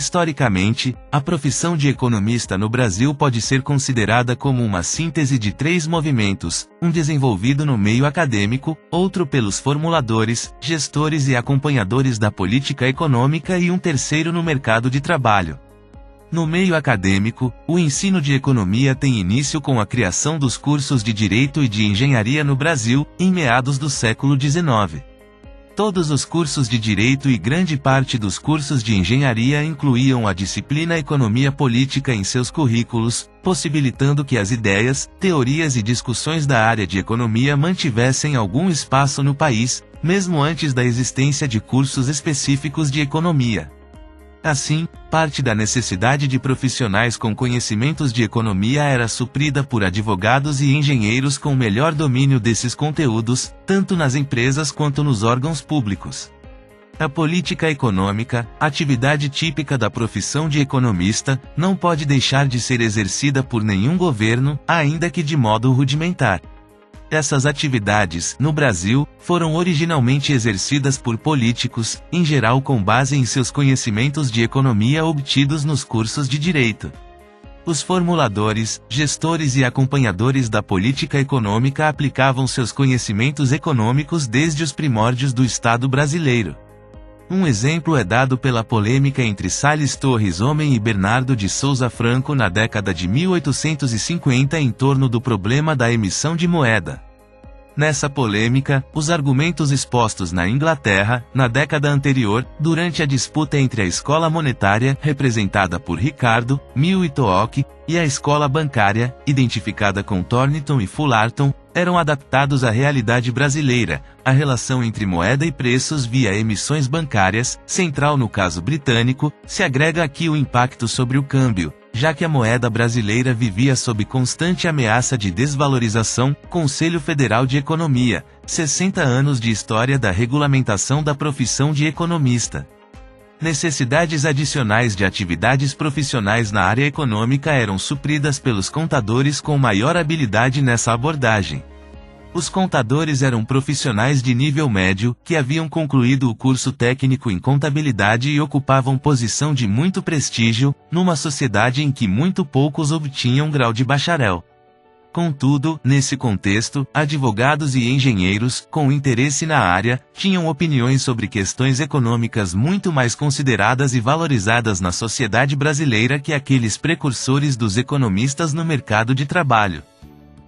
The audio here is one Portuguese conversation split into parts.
Historicamente, a profissão de economista no Brasil pode ser considerada como uma síntese de três movimentos, um desenvolvido no meio acadêmico, outro pelos formuladores, gestores e acompanhadores da política econômica e um terceiro no mercado de trabalho. No meio acadêmico, o ensino de economia tem início com a criação dos cursos de Direito e de Engenharia no Brasil, em meados do século XIX. Todos os cursos de Direito e grande parte dos cursos de Engenharia incluíam a disciplina Economia Política em seus currículos, possibilitando que as ideias, teorias e discussões da área de economia mantivessem algum espaço no país, mesmo antes da existência de cursos específicos de economia. Assim, parte da necessidade de profissionais com conhecimentos de economia era suprida por advogados e engenheiros com melhor domínio desses conteúdos, tanto nas empresas quanto nos órgãos públicos. A política econômica, atividade típica da profissão de economista, não pode deixar de ser exercida por nenhum governo, ainda que de modo rudimentar. Essas atividades, no Brasil, foram originalmente exercidas por políticos, em geral com base em seus conhecimentos de economia obtidos nos cursos de direito. Os formuladores, gestores e acompanhadores da política econômica aplicavam seus conhecimentos econômicos desde os primórdios do Estado brasileiro. Um exemplo é dado pela polêmica entre Salles Torres Homem e Bernardo de Souza Franco na década de 1850 em torno do problema da emissão de moeda. Nessa polêmica, os argumentos expostos na Inglaterra, na década anterior, durante a disputa entre a escola monetária, representada por Ricardo, Mill e Tooke, e a escola bancária, identificada com Thornton e Fullarton, eram adaptados à realidade brasileira, a relação entre moeda e preços via emissões bancárias, central no caso britânico, se agrega aqui o impacto sobre o câmbio, já que a moeda brasileira vivia sob constante ameaça de desvalorização. Conselho Federal de Economia, 60 anos de história da regulamentação da profissão de economista. Necessidades adicionais de atividades profissionais na área econômica eram supridas pelos contadores com maior habilidade nessa abordagem. Os contadores eram profissionais de nível médio, que haviam concluído o curso técnico em contabilidade e ocupavam posição de muito prestígio, numa sociedade em que muito poucos obtinham grau de bacharel. Contudo, nesse contexto, advogados e engenheiros, com interesse na área, tinham opiniões sobre questões econômicas muito mais consideradas e valorizadas na sociedade brasileira que aqueles precursores dos economistas no mercado de trabalho.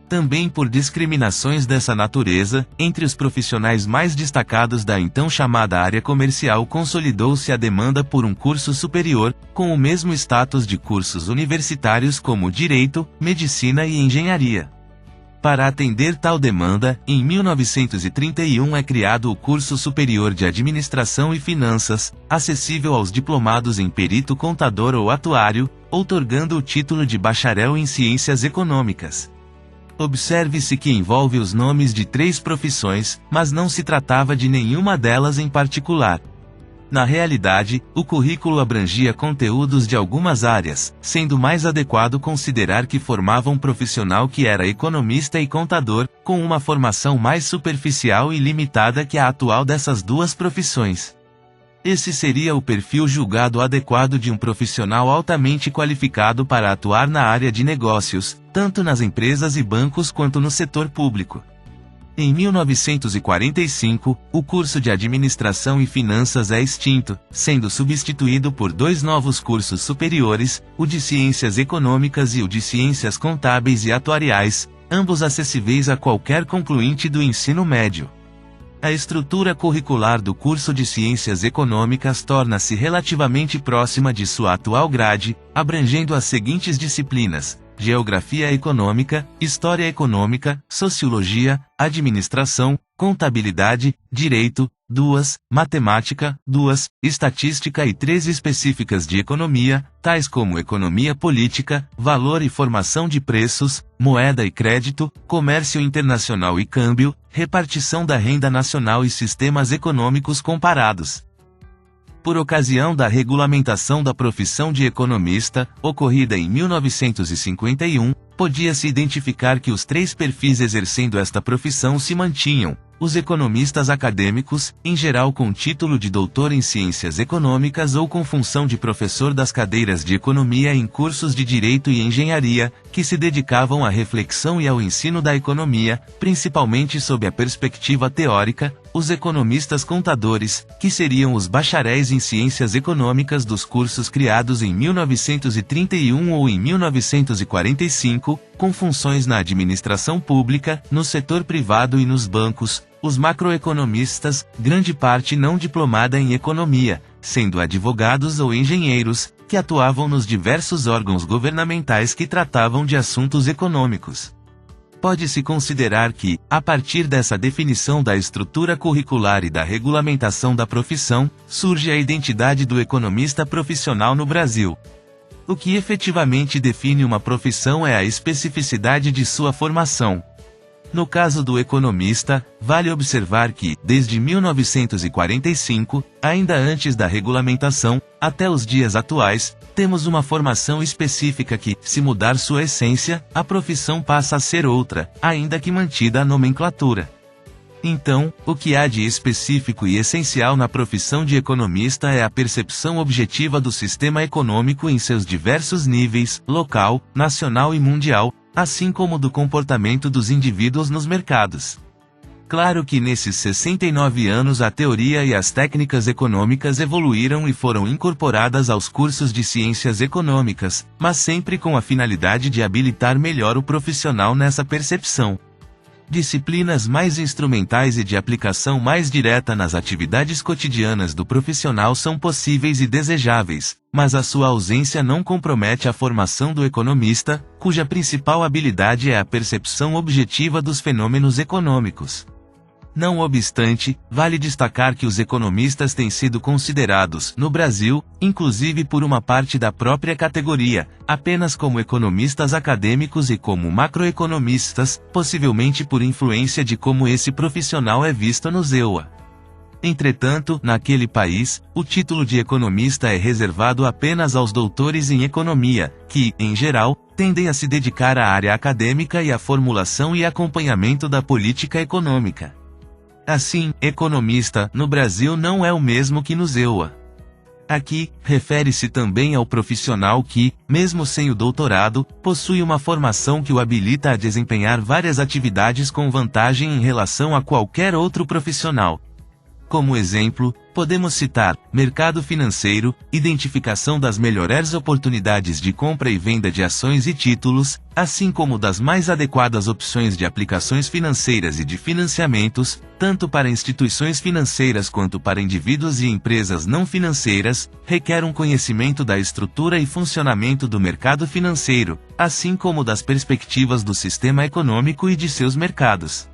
Também por discriminações dessa natureza, entre os profissionais mais destacados da então chamada área comercial consolidou-se a demanda por um curso superior, com o mesmo status de cursos universitários como Direito, Medicina e Engenharia. Para atender tal demanda, em 1931 é criado o Curso Superior de Administração e Finanças, acessível aos diplomados em perito contador ou atuário, outorgando o título de bacharel em Ciências Econômicas. Observe-se que envolve os nomes de 3 profissões, mas não se tratava de nenhuma delas em particular. Na realidade, o currículo abrangia conteúdos de algumas áreas, sendo mais adequado considerar que formava um profissional que era economista e contador, com uma formação mais superficial e limitada que a atual dessas duas profissões. Esse seria o perfil julgado adequado de um profissional altamente qualificado para atuar na área de negócios, tanto nas empresas e bancos quanto no setor público. Em 1945, o curso de Administração e Finanças é extinto, sendo substituído por 2 novos cursos superiores, o de Ciências Econômicas e o de Ciências Contábeis e Atuariais, ambos acessíveis a qualquer concluinte do ensino médio. A estrutura curricular do curso de Ciências Econômicas torna-se relativamente próxima de sua atual grade, abrangendo as seguintes disciplinas: Geografia Econômica, História Econômica, Sociologia, Administração, Contabilidade, Direito, 2, Matemática, 2, Estatística e 3 específicas de Economia, tais como Economia Política, Valor e Formação de Preços, Moeda e Crédito, Comércio Internacional e Câmbio, Repartição da Renda Nacional e Sistemas Econômicos Comparados. Por ocasião da regulamentação da profissão de economista, ocorrida em 1951, podia-se identificar que os 3 perfis exercendo esta profissão se mantinham: Os economistas acadêmicos, em geral com título de doutor em ciências econômicas ou com função de professor das cadeiras de economia em cursos de direito e engenharia, que se dedicavam à reflexão e ao ensino da economia, principalmente sob a perspectiva teórica, os economistas contadores, que seriam os bacharéis em ciências econômicas dos cursos criados em 1931 ou em 1945, com funções na administração pública, no setor privado e nos bancos, os macroeconomistas, grande parte não diplomada em economia, sendo advogados ou engenheiros, que atuavam nos diversos órgãos governamentais que tratavam de assuntos econômicos. Pode-se considerar que, a partir dessa definição da estrutura curricular e da regulamentação da profissão, surge a identidade do economista profissional no Brasil. O que efetivamente define uma profissão é a especificidade de sua formação. No caso do economista, vale observar que, desde 1945, ainda antes da regulamentação, até os dias atuais, temos uma formação específica que, se mudar sua essência, a profissão passa a ser outra, ainda que mantida a nomenclatura. Então, o que há de específico e essencial na profissão de economista é a percepção objetiva do sistema econômico em seus diversos níveis, local, nacional e mundial, assim como do comportamento dos indivíduos nos mercados. Claro que nesses 69 anos a teoria e as técnicas econômicas evoluíram e foram incorporadas aos cursos de ciências econômicas, mas sempre com a finalidade de habilitar melhor o profissional nessa percepção. Disciplinas mais instrumentais e de aplicação mais direta nas atividades cotidianas do profissional são possíveis e desejáveis, mas a sua ausência não compromete a formação do economista, cuja principal habilidade é a percepção objetiva dos fenômenos econômicos. Não obstante, vale destacar que os economistas têm sido considerados, no Brasil, inclusive por uma parte da própria categoria, apenas como economistas acadêmicos e como macroeconomistas, possivelmente por influência de como esse profissional é visto nos EUA. Entretanto, naquele país, o título de economista é reservado apenas aos doutores em economia, que, em geral, tendem a se dedicar à área acadêmica e à formulação e acompanhamento da política econômica. Assim, economista, no Brasil não é o mesmo que nos EUA. Aqui, refere-se também ao profissional que, mesmo sem o doutorado, possui uma formação que o habilita a desempenhar várias atividades com vantagem em relação a qualquer outro profissional. Como exemplo, podemos citar mercado financeiro, identificação das melhores oportunidades de compra e venda de ações e títulos, assim como das mais adequadas opções de aplicações financeiras e de financiamentos, tanto para instituições financeiras quanto para indivíduos e empresas não financeiras, requer um conhecimento da estrutura e funcionamento do mercado financeiro, assim como das perspectivas do sistema econômico e de seus mercados.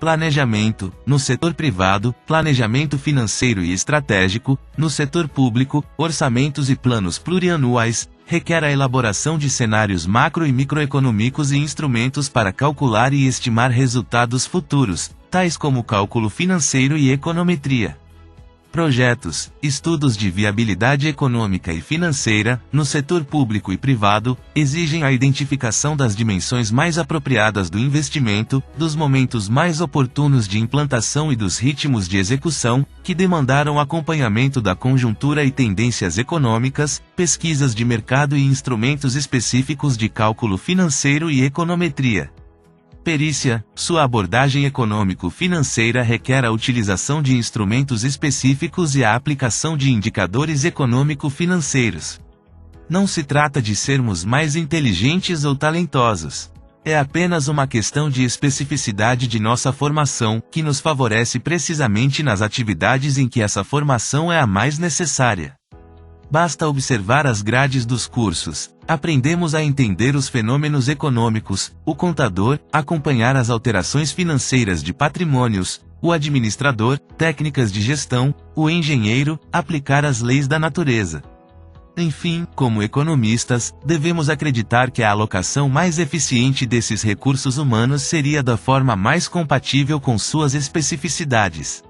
Planejamento, no setor privado, planejamento financeiro e estratégico, no setor público, orçamentos e planos plurianuais, requer a elaboração de cenários macro e microeconômicos e instrumentos para calcular e estimar resultados futuros, tais como cálculo financeiro e econometria. Projetos, estudos de viabilidade econômica e financeira, no setor público e privado, exigem a identificação das dimensões mais apropriadas do investimento, dos momentos mais oportunos de implantação e dos ritmos de execução, que demandaram acompanhamento da conjuntura e tendências econômicas, pesquisas de mercado e instrumentos específicos de cálculo financeiro e econometria. Perícia, sua abordagem econômico-financeira requer a utilização de instrumentos específicos e a aplicação de indicadores econômico-financeiros. Não se trata de sermos mais inteligentes ou talentosos. É apenas uma questão de especificidade de nossa formação, que nos favorece precisamente nas atividades em que essa formação é a mais necessária. Basta observar as grades dos cursos. Aprendemos a entender os fenômenos econômicos, o contador, acompanhar as alterações financeiras de patrimônios, o administrador, técnicas de gestão, o engenheiro, aplicar as leis da natureza. Enfim, como economistas, devemos acreditar que a alocação mais eficiente desses recursos humanos seria da forma mais compatível com suas especificidades.